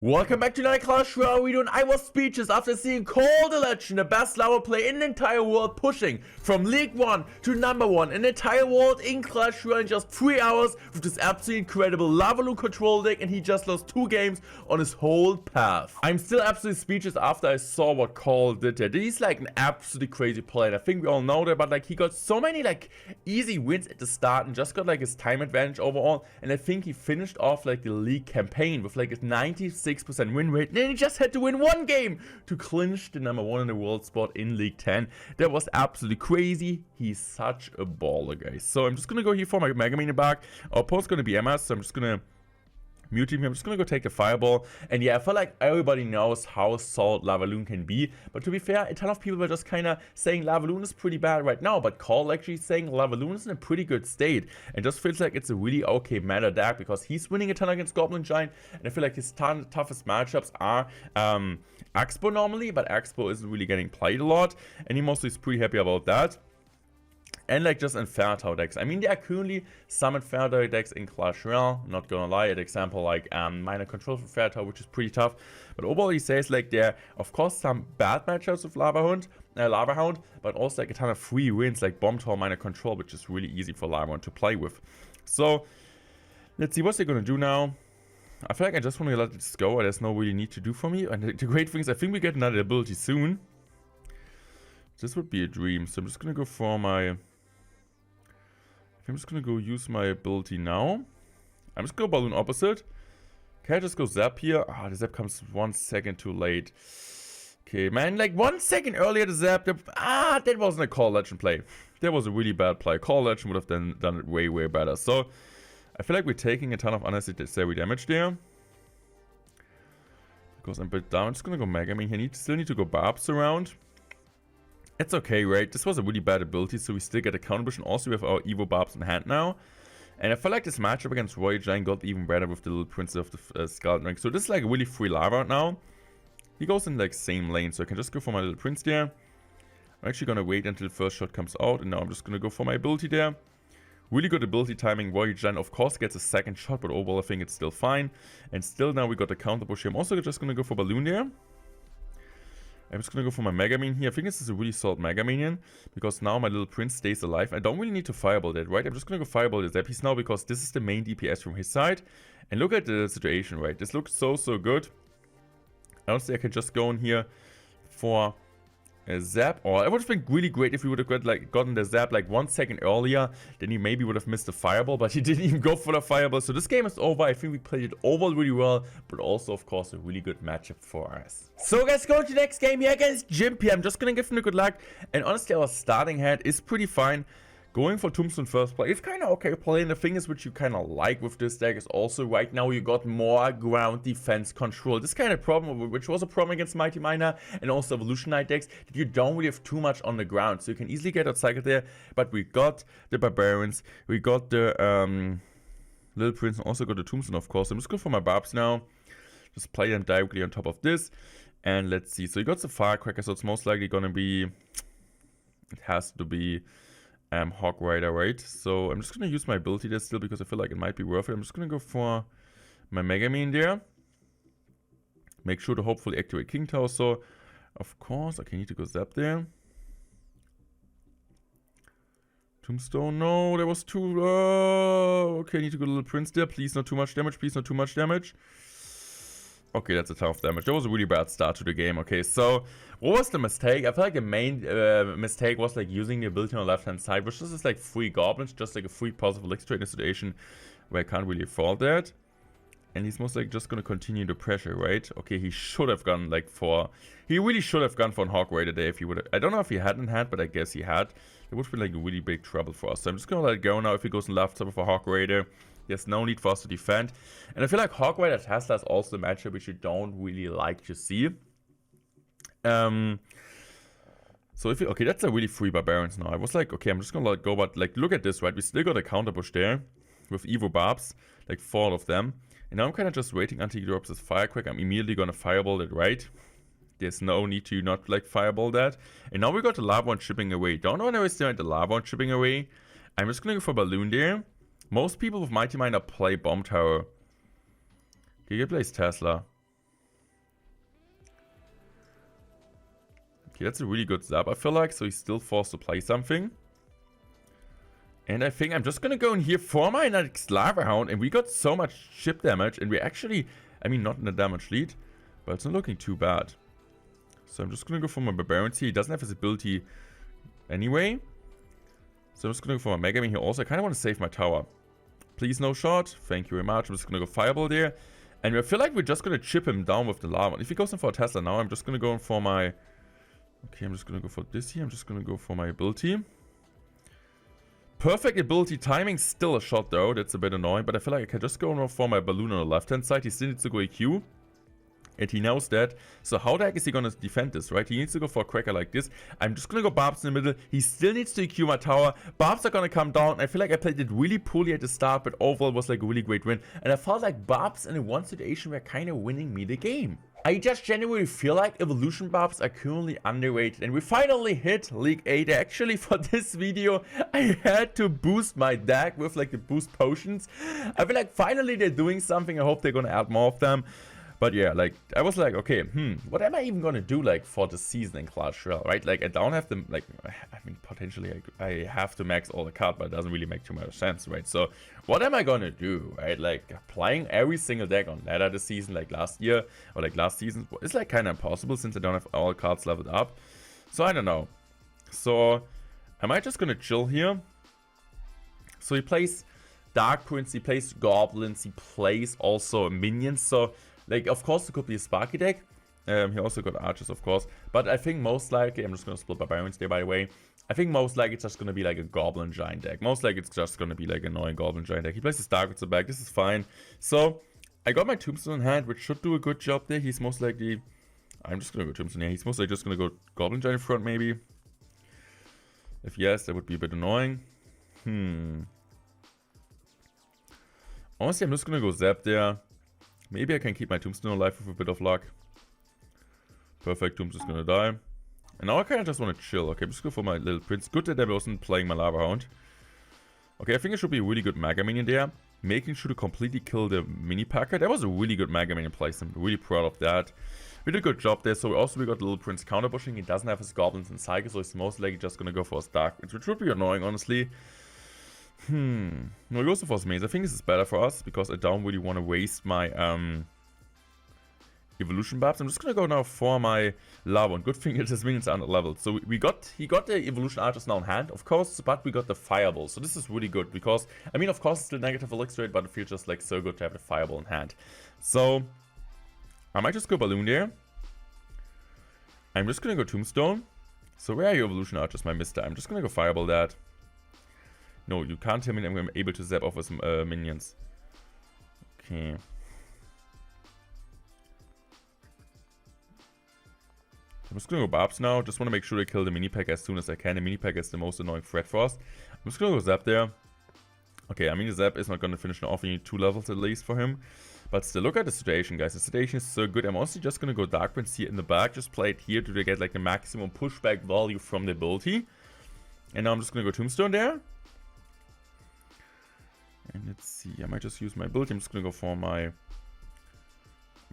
Welcome back to another Clash Royale video, and I was speechless after seeing Call the Legend, the best lava player in the entire world, pushing from League 1 to #1 in the entire world in Clash Royale in just 3 hours with this absolutely incredible lava loot control deck, and he just lost 2 games on his whole path. I'm still absolutely speechless after I saw what Call did there. He's like an absolutely crazy player, and I think we all know that, but like he got so many like easy wins at the start and just got like his time advantage overall, and I think he finished off like the league campaign with like his 96% win rate, and then he just had to win 1 game to clinch the #1 in the world spot in League 10. That was absolutely crazy. He's such a baller, guys. So I'm just gonna go here for my Mega Minion back. Our opponent's gonna be MS, so I'm just gonna mute him. I'm just gonna go take the fireball. And yeah, I feel like everybody knows how solid Lavaloon can be, but to be fair, a ton of people were just kind of saying Lavaloon is pretty bad right now, but Call actually saying Lavaloon is in a pretty good state, and just feels like it's a really okay meta deck because he's winning a ton against Goblin Giant, and I feel like his toughest matchups are Xbow normally, but Xbow isn't really getting played a lot, and he mostly is pretty happy about that. And like just Inferno decks. I mean, there are currently some Inferno decks in Clash Royale, not gonna lie. An example like Minor Control for Inferno, which is pretty tough. But overall, he says like there are, of course, some bad matchups with Lava Hound, but also like a ton of free wins like Bomb Tower, Minor Control, which is really easy for Lava Hound to play with. So let's see what they're gonna do now. I feel like I just want to let this go. There's no really need to do for me. And the great thing is, I think we get another ability soon. This would be a dream. So I'm just gonna go for my. I'm just gonna go use my ability now. I'm just gonna balloon opposite. Can I just go zap here? Ah, the zap comes 1 second too late. Okay, man, like 1 second earlier the zap. That wasn't a Call Legend play. That was a really bad play. Call Legend would have done it way, way better. So I feel like we're taking a ton of unnecessary damage there. Because I'm a bit down. I'm just gonna go Mega. I mean, he still need to go Barbs around. It's okay, right? This was a really bad ability, so we still get a counter push, and also we have our Evo Barbs in hand now. And I feel like this matchup against Royal Giant got even better with the Little Prince of the Skeleton Ring. So this is like a really free lava right now. He goes in like same lane, so I can just go for my Little Prince there. I'm actually gonna wait until the first shot comes out, and now I'm just gonna go for my ability there. Really good ability timing. Royal Giant, of course, gets a second shot, but overall I think it's still fine. And still now we got the counter push here. I'm also just gonna go for Balloon there. I'm just gonna go for my Mega Minion here. I think this is a really solid Mega Minion, because now my Little Prince stays alive. I don't really need to Fireball that, right? I'm just gonna go Fireball the Zap piece now, because this is the main DPS from his side. And look at the situation, right? This looks so good. Honestly, I can just go in here for a Zap, or it would have been really great if we would have gotten the Zap like 1 second earlier. Then he maybe would have missed the Fireball, but he didn't even go for the Fireball. So this game is over. I think we played it overall really well, but also, of course, a really good matchup for us. So guys, going to the next game here against Jimpy. I'm just gonna give him the good luck, and honestly, our starting hand is pretty fine. Going for Tombstone first play is kind of okay play, and the thing is, which you kind of like with this deck is also right now you got more ground defense control. This kind of problem, which was a problem against Mighty Miner and also Evolution Knight decks, that you don't really have too much on the ground, so you can easily get outcycled there. But we got the Barbarians, we got the Little Prince, and also got the Tombstone, of course. I'm just going for my Barbs now. Just play them directly on top of this, and let's see. So you got the Firecracker, so it's most likely gonna be, it has to be Hog Raider, right? So I'm just gonna use my ability there still, because I feel like it might be worth it. I'm just gonna go for my Mega Minion there. Make sure to hopefully activate King Tower. So of course, okay, I need to go zap there. Tombstone, no, that was too low. Okay, I need to go Little Prince there. Please not too much damage, please not too much damage. Okay, that's a ton of damage. That was a really bad start to the game. Okay, so what was the mistake? I feel like the main mistake was like using the ability on the left hand side, which is like free goblins, just like a free positive elixir trade in a situation where I can't really afford that. And he's most likely just gonna continue the pressure, right? Okay, he should have gone like for, he really should have gone for a Hog Raider there if he would have. I don't know if he hadn't had, but I guess he had. It would be like a really big trouble for us. So I'm just gonna let it go now. If he goes in left side for Hog Raider, there's no need for us to defend. And I feel like Hog Raider Tesla is also a matchup which you don't really like to see. So if you, okay, that's a really free Barbarians now. I was like, okay, I'm just gonna let it go, but like look at this, right? We still got a counter push there with Evo Barbs, like 4 of them. And now I'm kind of just waiting until he drops his Firecracker. I'm immediately gonna Fireball it, right? There's no need to not like Fireball that. And now we got the Lava One chipping away. Don't underestimate the Lava One chipping away. I'm just gonna go for Balloon there. Most people with Mighty Miner play Bomb Tower. Okay, he plays Tesla. Okay, that's a really good zap, I feel like. So he's still forced to play something. And I think I'm just gonna go in here for my next Lava Hound. And we got so much chip damage. And we're actually, I mean, not in a damage lead. But it's not looking too bad. So I'm just gonna go for my Barbarians here. He doesn't have his ability anyway. So I'm just gonna go for my Mega Man here also. I kind of want to save my tower. Please no shot. Thank you very much. I'm just gonna go Fireball there. And I feel like we're just gonna chip him down with the lava. If he goes in for a Tesla now, I'm just gonna go in for my... Okay, I'm just gonna go for this here. I'm just gonna go for my ability. Perfect ability timing, still a shot though. That's a bit annoying, but I feel like I can just go for my balloon on the left hand side. He still needs to go EQ. And he knows that. So how the heck is he gonna defend this, right? He needs to go for a cracker like this. I'm just gonna go Barbs in the middle. He still needs to EQ my tower. Barbs are gonna come down. I feel like I played it really poorly at the start, but overall it was like a really great win. And I felt like Barbs in one situation were kind of winning me the game. I just genuinely feel like Evolution Barbs are currently underrated. And we finally hit League 8. Actually, for this video, I had to boost my deck with like the boost potions. I feel like finally they're doing something. I hope they're gonna add more of them. But yeah, like, I was like, okay, what am I even gonna do, like, for the season in Clash Royale, right? Like, I don't have to, like, I mean, potentially, I have to max all the cards, but it doesn't really make too much sense, right? So, what am I gonna do, right? Like, playing every single deck on ladder this season, like last year, or like last season, it's, like, kind of impossible since I don't have all cards leveled up. So, I don't know. So, am I just gonna chill here? So, he plays Dark Prince, he plays Goblins, he plays also Minions, so... Like, of course, it could be a Sparky deck. He also got Archers, of course. But I think most likely, I'm just going to split Barbarians there, by the way. I think most likely it's just going to be like a Goblin Giant deck. Most likely it's just going to be like an annoying Goblin Giant deck. He plays his Dark at the back. This is fine. So, I got my Tombstone in hand, which should do a good job there. He's most likely... I'm just going to go Tombstone here. He's most likely just going to go Goblin Giant in front, maybe. If yes, that would be a bit annoying. Honestly, I'm just going to go Zap there. Maybe I can keep my Tombstone alive with a bit of luck. Perfect, Tombstone's gonna die. And now I kind of just want to chill. Okay, I'm just go for my Little Prince. Good that I wasn't playing my Lava Hound. Okay, I think it should be a really good Mega Minion there. Making sure to completely kill the Mini Packer. That was a really good Mega Minion place. I'm really proud of that. We did a good job there. So we got Little Prince counter pushing. He doesn't have his Goblins and Cycles, so he's most likely just gonna go for a Dark, which would be annoying, honestly. No, he goes for his mains. I think this is better for us because I don't really want to waste my evolution buffs. I'm just gonna go now for my lava. And good thing is his minions are under leveled. So he got the evolution archers now in hand, of course, but we got the fireball. So this is really good because I mean, of course, it's still negative elixir rate, but it feels just like so good to have the fireball in hand. So I might just go balloon there. I'm just gonna go tombstone. So where are your evolution archers, my mister? I'm just gonna go fireball that. No, you can't tell me I'm able to zap off with some minions. Okay. I'm just gonna go Barbs now. Just want to make sure I kill the mini pack as soon as I can. The mini pack is the most annoying threat for us. I'm just gonna go Zap there. Okay, I mean the Zap is not gonna finish off. We need 2 levels at least for him. But still, look at the situation, guys. The situation is so good. I'm honestly just gonna go Dark Prince here in the back. Just play it here to get like the maximum pushback value from the ability. And now I'm just gonna go Tombstone there. And let's see, I might just use my ability. I'm just gonna go for my... I'm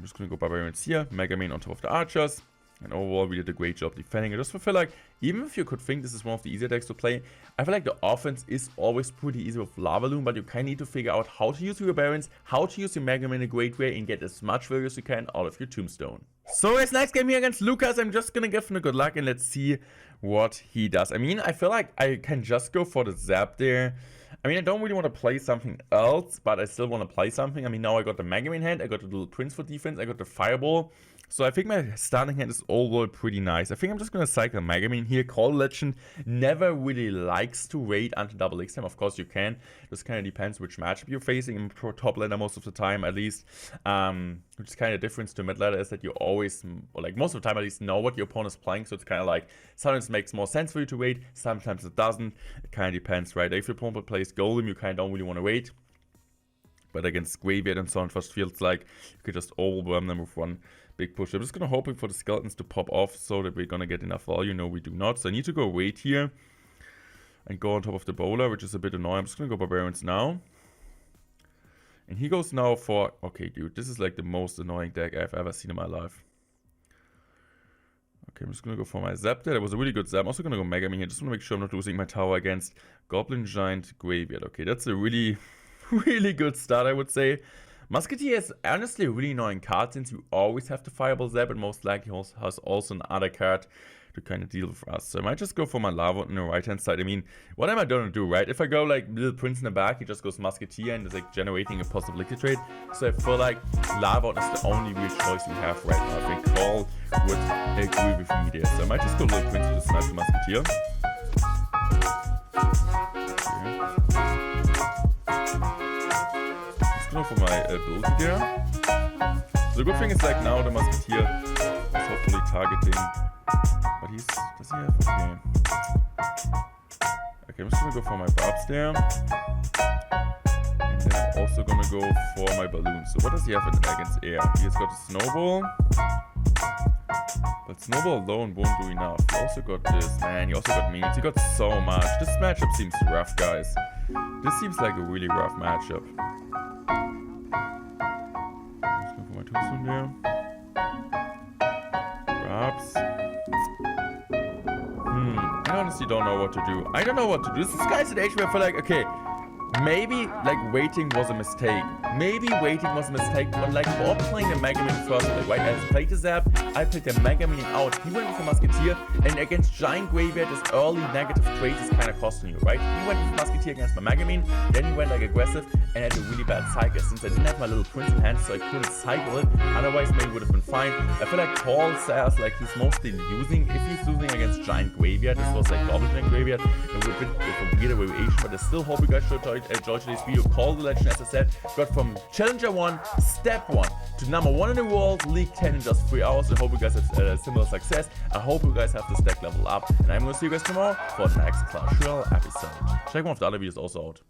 just gonna go Barbarians here. Mega Man on top of the Archers. And overall, we did a great job defending. I just feel like, even if you could think this is one of the easier decks to play, I feel like the offense is always pretty easy with Lava Loom, but you kind of need to figure out how to use your Barbarians, how to use your Mega Man in a great way, and get as much value as you can out of your Tombstone. So, it's next game here against Lucas. I'm just gonna give him a good luck, and let's see what he does. I mean, I feel like I can just go for the Zap there. I mean, I don't really want to play something else, but I still want to play something. I mean, now I got the Mega Man hand, I got the Little Prince for defense, I got the Fireball. So I think my starting hand is overall pretty nice. I think I'm just going to cycle Mega Man here. Call Legend never really likes to wait until double X time. Of course you can. This kind of depends which matchup you're facing in top ladder most of the time at least. Which is kind of difference to mid ladder is that you always, or like most of the time at least, know what your opponent is playing. So it's kind of like, sometimes it makes more sense for you to wait, sometimes it doesn't. It kind of depends, right? If your opponent plays Golem, you kind of don't really want to wait. But against Graveyard and so on, it just feels like you could just overwhelm them with one big push. I'm just going to hoping for the skeletons to pop off so that we're going to get enough value. No, we do not. So I need to go wait here and go on top of the bowler, which is a bit annoying. I'm just going to go Barbarians now. And he goes now for... Okay, dude, this is like the most annoying deck I've ever seen in my life. Okay, I'm just gonna go for my Zap there. That was a really good Zap. I'm also gonna go Mega Man here. Just wanna make sure I'm not losing my tower against Goblin Giant Graveyard. Okay, that's a really, really good start, I would say. Musketeer is honestly a really annoying card since you always have to Fireball Zap, and most likely has also another card to kind of deal with us. So I might just go for my Lava on the right hand side. I mean, what am I gonna do, right? If I go like Little Prince in the back, he just goes Musketeer and is like generating a possibility trade. So I feel like Lava is the only real choice we have right now. I think Call would agree with me there. So I might just go Little Prince to snipe the Musketeer. Just go for my ability there. So the good thing is like now the Musketeer is hopefully targeting. But does he have, okay. Okay, I'm just gonna go for my barbs there. And then I'm also gonna go for my balloon. So what does he have against air? He has got a snowball. But snowball alone won't do enough. He also got this, man, he also got minions. He got so much. This matchup seems rough, guys. This seems like a really rough matchup. Just go for my tombstone there. Barbs. I honestly don't know what to do. I don't know what to do. This guy's at age where I feel like, okay, maybe like waiting was a mistake. Maybe waiting was a mistake, but like for playing the Mega Man first, like, right, I played the Zap, I played the Mega Man out, he went with the Musketeer, and against Giant Graveyard, this early negative trade is kind of costing you, right? He went with Musketeer against my Mega Man, then he went like aggressive, and had a really bad cycle, since I didn't have my Little Prince in hand, so I couldn't cycle it, otherwise maybe would have been fine. I feel like Paul says like he's mostly losing, if he's losing against Giant Graveyard, this was like Goblin Giant Graveyard, it would have been a weirder variation, but I still hope you guys should enjoy today's video. Call the legend, as I said, got from Challenger 1, Step 1 to number 1 in the world, League 10 in just 3 hours. I hope you guys have similar success. I hope you guys have the stack level up, and I'm gonna see you guys tomorrow for the next Clash Royale episode. Check one of the other videos also out.